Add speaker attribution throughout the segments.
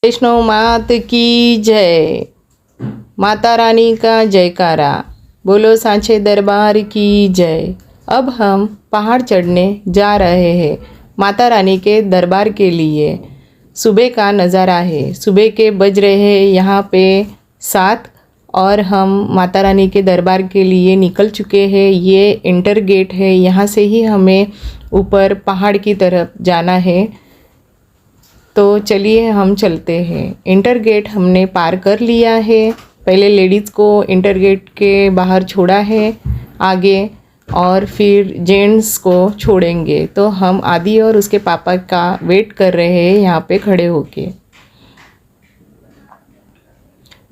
Speaker 1: वैष्णव मात की जय। माता रानी का जयकारा। बोलो सांचे दरबार की जय। अब हम पहाड़ चढ़ने जा रहे हैं माता रानी के दरबार के लिए। सुबह का नज़ारा है। सुबह के बज रहे हैं यहाँ पे 7 और हम माता रानी के दरबार के लिए निकल चुके हैं। ये इंटर गेट है, यहाँ से ही हमें ऊपर पहाड़ की तरफ जाना है। तो चलिए हम चलते हैं। इंटर गेट हमने पार कर लिया है। पहले लेडीज़ को इंटर गेट के बाहर छोड़ा है आगे, और फिर जेंट्स को छोड़ेंगे। तो हम आदि और उसके पापा का वेट कर रहे हैं यहाँ पे खड़े होके।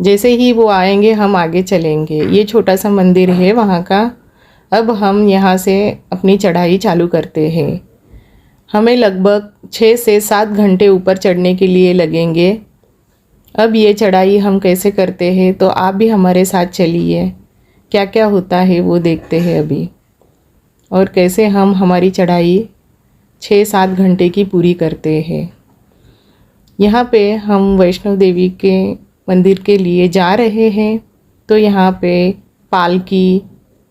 Speaker 1: जैसे ही वो आएंगे हम आगे चलेंगे। ये छोटा सा मंदिर है वहाँ का। अब हम यहाँ से अपनी चढ़ाई चालू करते हैं। हमें लगभग 6 से 7 घंटे ऊपर चढ़ने के लिए लगेंगे। अब ये चढ़ाई हम कैसे करते हैं तो आप भी हमारे साथ चलिए। क्या क्या होता है वो देखते हैं अभी, और कैसे हम हमारी चढ़ाई 6-7 घंटे की पूरी करते हैं। यहाँ पे हम वैष्णो देवी के मंदिर के लिए जा रहे हैं। तो यहाँ पे पालकी,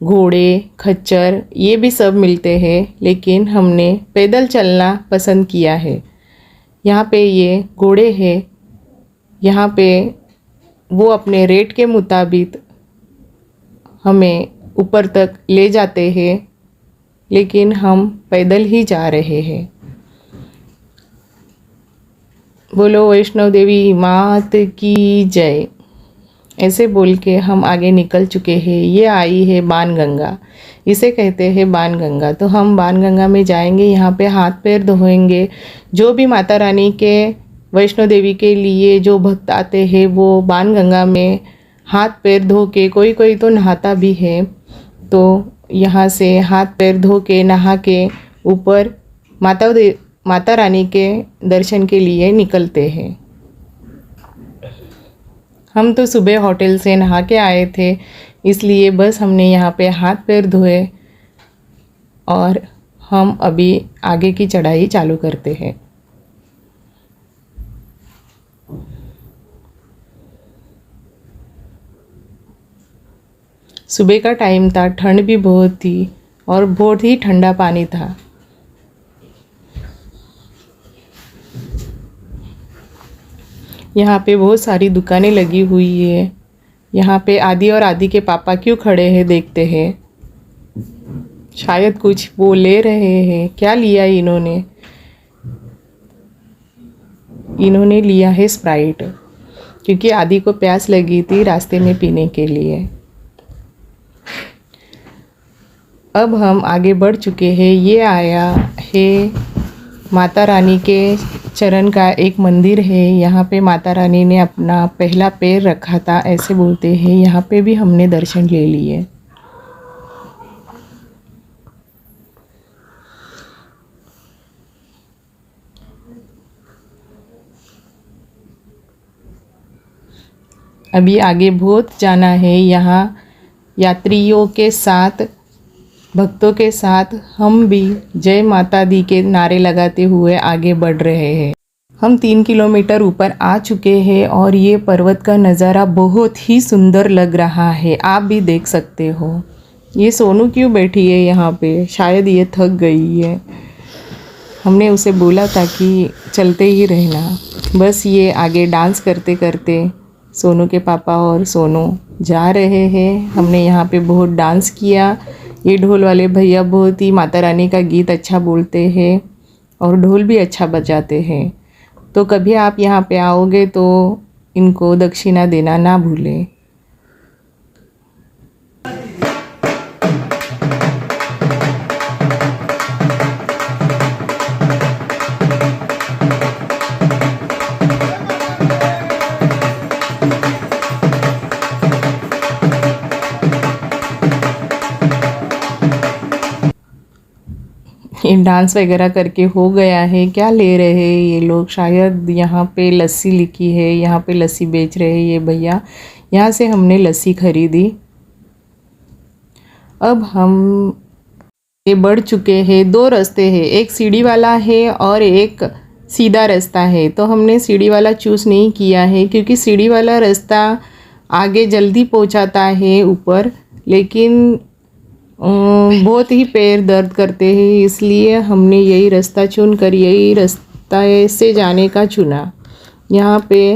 Speaker 1: घोड़े, खच्चर ये भी सब मिलते हैं, लेकिन हमने पैदल चलना पसंद किया है। यहाँ पे ये घोड़े हैं, यहाँ पे वो अपने रेट के मुताबिक हमें ऊपर तक ले जाते हैं, लेकिन हम पैदल ही जा रहे हैं। बोलो वैष्णो देवी मात की जय। ऐसे बोल के हम आगे निकल चुके हैं। ये आई है बाणगंगा, इसे कहते हैं बाणगंगा। तो हम बाणगंगा में जाएंगे। यहाँ पे हाथ पैर धोएंगे। जो भी माता रानी के वैष्णो देवी के लिए जो भक्त आते हैं वो बाणगंगा में हाथ पैर धो के, कोई कोई तो नहाता भी है, तो यहाँ से हाथ पैर धो के नहा के ऊपर माता रानी के दर्शन के लिए निकलते हैं। हम तो सुबह होटल से नहा के आए थे, इसलिए बस हमने यहाँ पे हाथ पैर धोए और हम अभी आगे की चढ़ाई चालू करते हैं। सुबह का टाइम था, ठंड भी बहुत थी और बहुत ही ठंडा पानी था। यहाँ पे बहुत सारी दुकानें लगी हुई है। यहाँ पे आदि और आदि के पापा क्यों खड़े हैं देखते हैं। शायद कुछ वो ले रहे हैं। क्या लिया इन्होंने? इन्होंने लिया है स्प्राइट, क्योंकि आदि को प्यास लगी थी रास्ते में पीने के लिए। अब हम आगे बढ़ चुके हैं। ये आया है माता रानी के चरण का एक मंदिर है। यहाँ पे माता रानी ने अपना पहला पैर रखा था, ऐसे बोलते हैं। यहाँ पे भी हमने दर्शन ले लिए। अभी आगे बहुत जाना है। यहाँ यात्रियों के साथ, भक्तों के साथ हम भी जय माता दी के नारे लगाते हुए आगे बढ़ रहे हैं। हम 3 किलोमीटर ऊपर आ चुके हैं और ये पर्वत का नज़ारा बहुत ही सुंदर लग रहा है। आप भी देख सकते हो। ये सोनू क्यों बैठी है यहाँ पे? शायद ये थक गई है। हमने उसे बोला था कि चलते ही रहना। बस ये आगे डांस करते करते सोनू के पापा और सोनू जा रहे हैं। हमने यहाँ पे बहुत डांस किया। ये ढोल वाले भैया बहुत ही माता रानी का गीत अच्छा बोलते हैं और ढोल भी अच्छा बजाते हैं। तो कभी आप यहाँ पे आओगे तो इनको दक्षिणा देना ना भूलें। ये डांस वगैरह करके हो गया है। क्या ले रहे हैं ये लोग? शायद यहाँ पे लस्सी लिखी है, यहाँ पे लस्सी बेच रहे हैं ये भैया। यहाँ से हमने लस्सी खरीदी। अब हम ये बढ़ चुके हैं। 2 रास्ते हैं, एक सीढ़ी वाला है और एक सीधा रास्ता है, तो हमने सीढ़ी वाला चूज़ नहीं किया है क्योंकि सीढ़ी वाला रास्ता आगे जल्दी पहुंचाता है ऊपर, लेकिन बहुत ही पैर दर्द करते हैं, इसलिए हमने यही रास्ता चुनकर यही रास्ता से जाने का चुना। यहाँ पे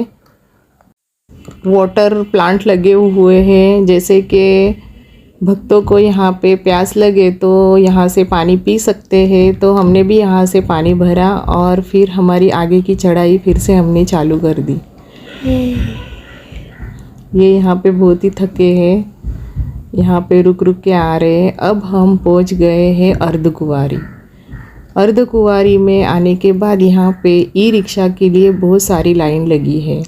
Speaker 1: वाटर प्लांट लगे हुए हैं, जैसे कि भक्तों को यहाँ पे प्यास लगे तो यहाँ से पानी पी सकते हैं। तो हमने भी यहाँ से पानी भरा और फिर हमारी आगे की चढ़ाई फिर से हमने चालू कर दी। ये यहाँ पे बहुत ही थके हैं, यहाँ पे रुक रुक के आ रहे हैं। अब हम पहुँच गए हैं अर्धकुंवारी। अर्धकुंवारी में आने के बाद यहाँ पे ई रिक्शा के लिए बहुत सारी लाइन लगी है।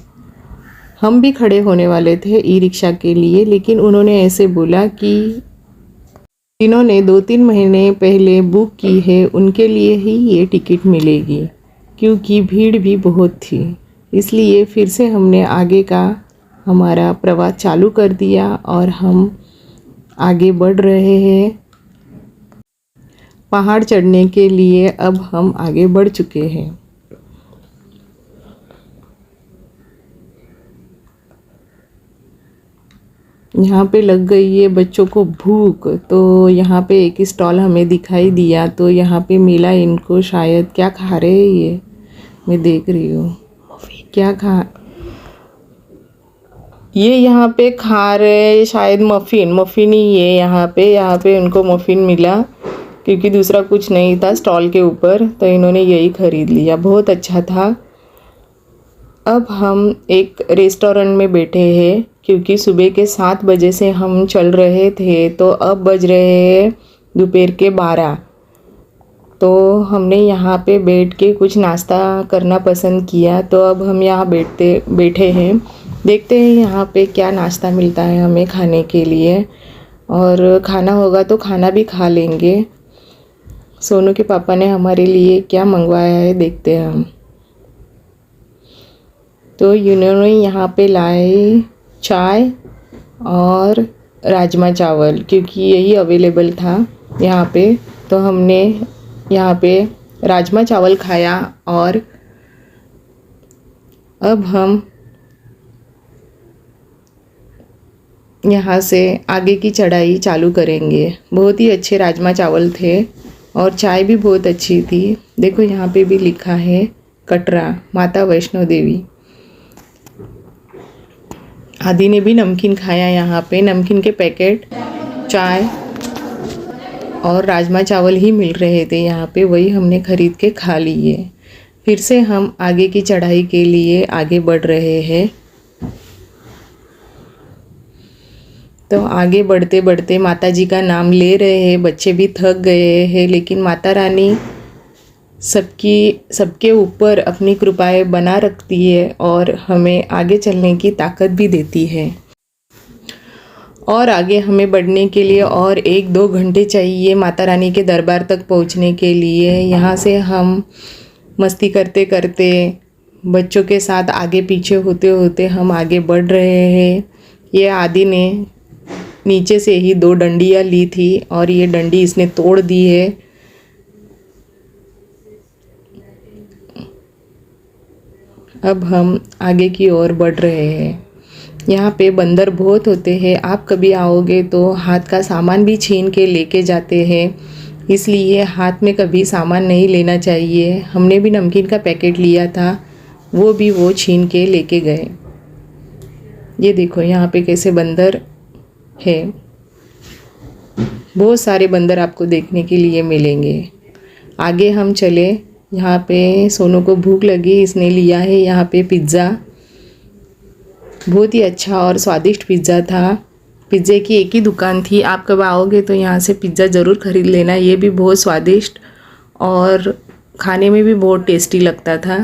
Speaker 1: हम भी खड़े होने वाले थे ई रिक्शा के लिए, लेकिन उन्होंने ऐसे बोला कि जिन्होंने 2-3 महीने पहले बुक की है उनके लिए ही ये टिकट मिलेगी, क्योंकि भीड़ भी बहुत थी। इसलिए फिर से हमने आगे का हमारा प्रवास चालू कर दिया और हम आगे बढ़ रहे हैं पहाड़ चढ़ने के लिए। अब हम आगे बढ़ चुके हैं। यहाँ पे लग गई है बच्चों को भूख, तो यहाँ पे एक स्टॉल हमें दिखाई दिया, तो यहाँ पे मिला इनको। शायद क्या खा रहे हैं ये, मैं देख रही हूँ क्या खा, ये यहाँ पे खा रहे शायद मफ़िन ही है। यहाँ पे उनको मफ़िन मिला क्योंकि दूसरा कुछ नहीं था स्टॉल के ऊपर, तो इन्होंने यही ख़रीद लिया। बहुत अच्छा था। अब हम एक रेस्टोरेंट में बैठे हैं क्योंकि सुबह के 7 बजे से हम चल रहे थे, तो अब बज रहे हैं दोपहर के 12। तो हमने यहाँ पे बैठ के कुछ नाश्ता करना पसंद किया, तो अब हम यहाँ बैठे हैं। देखते हैं यहाँ पे क्या नाश्ता मिलता है हमें खाने के लिए, और खाना होगा तो खाना भी खा लेंगे। सोनू के पापा ने हमारे लिए क्या मंगवाया है देखते हैं हम। तो इन्होंने यहाँ पे लाए चाय और राजमा चावल, क्योंकि यही अवेलेबल था यहाँ पे। तो हमने यहाँ पे राजमा चावल खाया और अब हम यहाँ से आगे की चढ़ाई चालू करेंगे। बहुत ही अच्छे राजमा चावल थे और चाय भी बहुत अच्छी थी। देखो यहाँ पे भी लिखा है कटरा माता वैष्णो देवी। आदि ने भी नमकीन खाया। यहाँ पे नमकीन के पैकेट, चाय और राजमा चावल ही मिल रहे थे यहाँ पे, वही हमने ख़रीद के खा लिए। फिर से हम आगे की चढ़ाई के लिए आगे बढ़ रहे हैं। तो आगे बढ़ते बढ़ते माता जी का नाम ले रहे हैं। बच्चे भी थक गए हैं, लेकिन माता रानी सबके ऊपर अपनी कृपाएं बना रखती है और हमें आगे चलने की ताकत भी देती है। और आगे हमें बढ़ने के लिए और 1-2 घंटे चाहिए माता रानी के दरबार तक पहुंचने के लिए। यहाँ से हम मस्ती करते करते बच्चों के साथ आगे पीछे होते होते हम आगे बढ़ रहे हैं। ये आदि ने नीचे से ही 2 डंडियाँ ली थी और ये डंडी इसने तोड़ दी है। अब हम आगे की ओर बढ़ रहे हैं। यहाँ पे बंदर बहुत होते हैं। आप कभी आओगे तो हाथ का सामान भी छीन के लेके जाते हैं, इसलिए हाथ में कभी सामान नहीं लेना चाहिए। हमने भी नमकीन का पैकेट लिया था, वो छीन के लेके गए। ये देखो यहाँ पे कैसे बंदर है। बहुत सारे बंदर आपको देखने के लिए मिलेंगे। आगे हम चले। यहाँ पे सोनू को भूख लगी, इसने लिया है यहाँ पे पिज़्ज़ा। बहुत ही अच्छा और स्वादिष्ट पिज़्ज़ा था। पिज़्ज़े की एक ही दुकान थी। आप कब आओगे तो यहाँ से पिज़्ज़ा ज़रूर ख़रीद लेना। ये भी बहुत स्वादिष्ट और खाने में भी बहुत टेस्टी लगता था।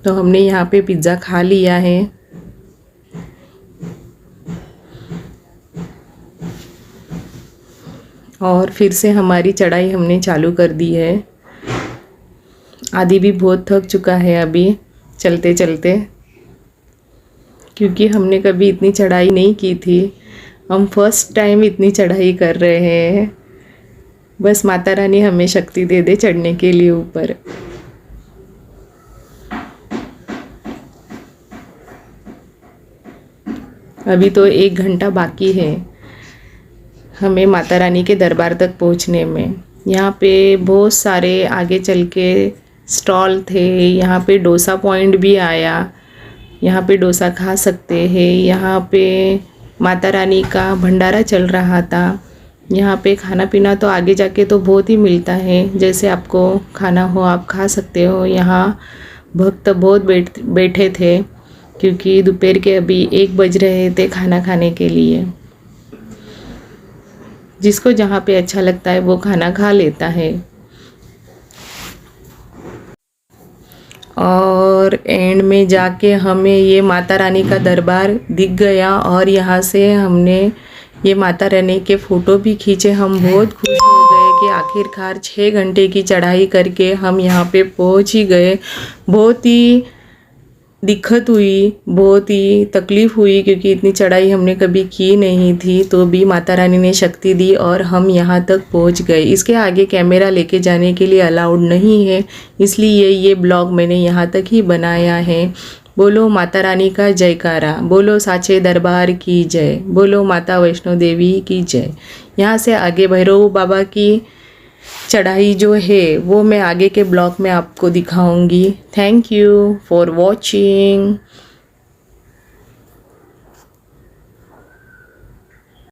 Speaker 1: तो हमने यहाँ पे पिज़्ज़ा खा लिया है। और फिर से हमारी चढ़ाई हमने चालू कर दी है। आदि भी बहुत थक चुका है अभी चलते चलते, क्योंकि हमने कभी इतनी चढ़ाई नहीं की थी। हम फर्स्ट टाइम इतनी चढ़ाई कर रहे हैं। बस माता रानी हमें शक्ति दे दे चढ़ने के लिए ऊपर। अभी तो 1 घंटा बाकी है हमें माता रानी के दरबार तक पहुंचने में। यहाँ पे बहुत सारे आगे चल के स्टॉल थे। यहाँ पे डोसा पॉइंट भी आया, यहाँ पे डोसा खा सकते हैं। यहाँ पे माता रानी का भंडारा चल रहा था। यहाँ पे खाना पीना तो आगे जाके तो बहुत ही मिलता है, जैसे आपको खाना हो आप खा सकते हो। यहाँ भक्त बहुत बैठे थे क्योंकि दोपहर के अभी 1 बज रहे थे खाना खाने के लिए। जिसको जहाँ पे अच्छा लगता है वो खाना खा लेता है। और एंड में जाके हमें ये माता रानी का दरबार दिख गया और यहाँ से हमने ये माता रानी के फ़ोटो भी खींचे। हम बहुत खुश हो गए कि आखिरकार 6 घंटे की चढ़ाई करके हम यहाँ पे पहुँच ही गए। बहुत ही दिक्कत हुई, बहुत ही तकलीफ़ हुई क्योंकि इतनी चढ़ाई हमने कभी की नहीं थी, तो भी माता रानी ने शक्ति दी और हम यहाँ तक पहुँच गए। इसके आगे कैमरा लेके जाने के लिए अलाउड नहीं है, इसलिए ये ब्लॉग मैंने यहाँ तक ही बनाया है। बोलो माता रानी का जयकारा, बोलो साचे दरबार की जय, बोलो माता वैष्णो देवी की जय। यहाँ से आगे भैरव बाबा की चढ़ाई जो है वो मैं आगे के ब्लॉग में आपको दिखाऊंगी। Thank you for watching.